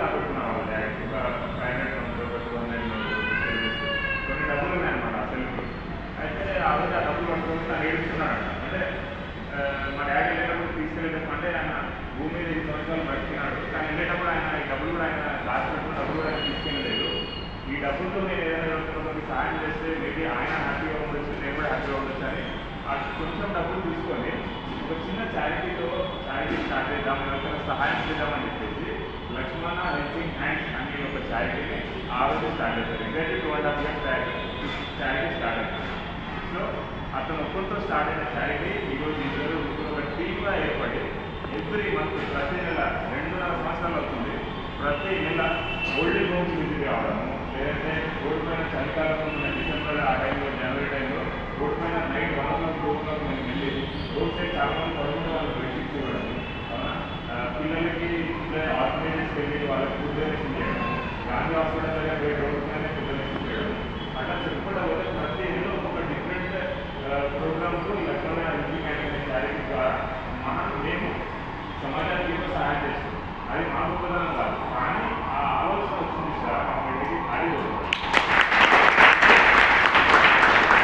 కాబట్టుకున్నాం వాళ్ళ డాడీ ఒక 500 ఒక 200 కొన్ని డబ్బులు ఉన్నాయన్నమాట అసలుకి. అయితే ఆ రోజు ఆ డబ్బులు పట్టుకొని తను ఏడుస్తున్నాడు. అంటే మా డాడీ వెళ్ళేటప్పుడు తీసుకెళ్ళేటప్పుడు అంటే ఆయన భూమి మీద 5 సంవత్సరాలు బతికినాడు, కానీ వెళ్ళేటప్పుడు ఆయన ఈ డబ్బులు కూడా ఆయన దాచిపెట్టిన డబ్బులు కూడా ఆయన తీసుకెళ్ళలేదు. ఈ డబ్బులతో నేను ఏదైనా కొంతమంది సహాయం చేస్తే మేబీ ఆయన హ్యాపీగా ఉండొచ్చు, నేను కూడా హ్యాపీగా ఉండొచ్చు అని కొంచెం డబ్బులు తీసుకొని ఒక చిన్న చారిటీ స్టార్ట్ చేద్దాం, ఎవరికైనా సహాయం చేద్దామని చెప్పేసి లక్ష్మణ హెల్పింగ్ హ్యాండ్స్ అనే ఒక చారిటీని ఆ రోజు స్టార్ట్ చేశారు. ఇంకైతే 2.5 years బ్యాక్ చారిటీ స్టార్ట్ అయింది. సో అతను ఒక్కరితో స్టార్ట్ అయిన చారిటీ ఈరోజు ఇద్దరు ఒక టీమ్గా ఏర్పడి ఎవ్రీ మంత్ ప్రతి నెల 2.5 సంవత్సరాలు అవుతుంది, ప్రతి నెల ఓల్డ్ ఏజ్ హోమ్స్ విజిట్ కావడము, లేదంటే రోడ్డు పైన చలికాలంలో ఉన్న డిసెంబర్ ఆ టైంలో జనవరి టైంలో రోడ్డు పైన నైట్ 1 o'clock 2 o'clock మేము వెళ్ళి రోడ్ సైడ్ చాలా మంది పడుకుంటే వాళ్ళు బెడ్షీట్స్ ఇవ్వడం, పిల్లలకి ఆర్గనైజేషన్కి వెళ్ళి వాళ్ళకి ఫుడ్ డొనేషన్ చేయడం, గాంధీ హాస్పిటల్ దగ్గర రోడ్డు పైన ఫుడ్ డొనేషన్ చేయడం, అట్లా చెప్పుకుంటా పోతే ప్రతి ఏదో ఒక డిఫరెంట్ ప్రోగ్రామ్స్ ఈ లక్ష్మణ హెల్పింగ్ అనే చారిటీ ద్వారా మేము సమాజానికి ఏదో సహాయం చేస్తాం. అది మా గొప్పదనం కాదు, కానీ ఆ ఆలోచన వచ్చింది సార్ మా ఇంటికి ఖాళీ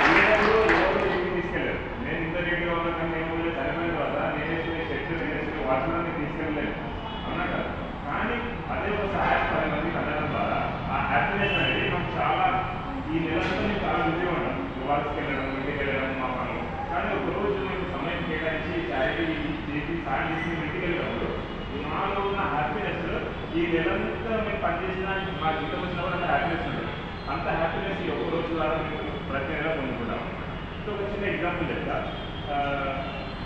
వెళ్ళేటప్పుడు ఎవరు ఇంటికి తీసుకెళ్ళారు. నేను ఇంత రేటుగా ఉన్నా కానీ నేను చనిపోయిన తర్వాత నేనేసుకునే షర్ట్లు నేనేసుకునే వాటిలోనే తీసుకెళ్ళలేదు అవునా కదా. కానీ అదే ఒక సహాయం 10 మందికి అందడం ద్వారా ఆ హ్యాపీనెస్ అనేది మనం చాలా ఈ నెలంతా నేను చాలా బిజీ ఉంటాను, వారికి వెళ్ళడం ఇంటికి వెళ్ళడం మా పనులు. కానీ ఒక రోజు నేను సమయం కేటాయించి చారిటీ చేసి సాయం చేసి ఇంటికి వెళ్ళినప్పుడు మాలో ఉన్న హ్యాపీనెస్ ఈ నెలంతా మేము పనిచేసిన మా జీతం వచ్చిన కూడా అంత హ్యాపీనెస్ ఉంటుంది. అంత హ్యాపీనెస్ ఈ ఒక్క రోజు ద్వారా మేము ప్రతి నెల పొందుకుంటాం. సో ఒక చిన్న ఎగ్జాంపుల్ చెప్తా.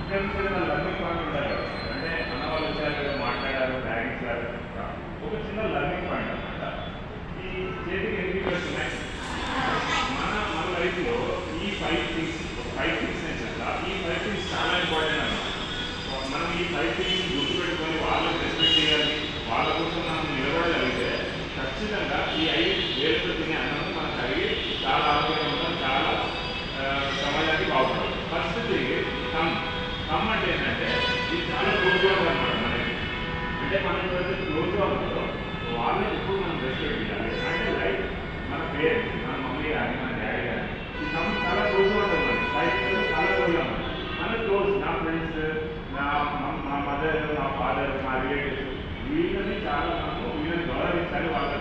ఫ్రెండ్స్ ఏదైనా లర్నింగ్ పాయింట్ ఉంటారు కదా, అంటే అన్న వాళ్ళు వచ్చారు మాట్లాడారు బ్యాగ్ ఇచ్చారు, ఒక చిన్న లర్నింగ్ పాయింట్ అనమాట. ఈ చేతికి ఎన్ని ఉన్నాయి మన లైఫ్లో ఈ 5 things నేను చెప్తా. ఈ 5 things చాలా ఇంపార్టెంట్ అన్నమాట. మనం ఈ 5 things గుర్తుపెట్టుకొని వాళ్ళకి రెస్పెక్ట్ చేయాలి, వాళ్ళ కోసం మనం నిలబడగలిగితే ఖచ్చితంగా ఈ 5 వేలతో తినే అన్నం మనం కలిగి చాలా ఆరోగ్యంగా ఉంటాం, చాలా సమాజానికి బాగుంటుంది. ఫస్ట్ థింగ్ కమ్ అంటే ఏంటంటే ఇది చాలా క్లోజ్గా అనమాట మనకి. అంటే మనం ఎవరైతే క్లోజ్గా ఉంటుందో వాళ్ళని ఎప్పుడు మనం రెస్పెక్ట్ చేయాలి. అంటే లైక్ మన పేరెంట్స్, మన మమ్మీ కానీ మన డాడీ కానీ ఈ కమ్ చాలా క్లోజ్గా ఉంటుంది మనకి. 5 years చాలా క్లోజ్గా ఉంటుంది. మన క్లోజ్ నా ఫ్రెండ్స్, మా మదర్, మా ఫాదర్, మా రిలేటివ్స్, వీళ్ళని చాలా మనము వీళ్ళని గౌరవించాలి, వాళ్ళ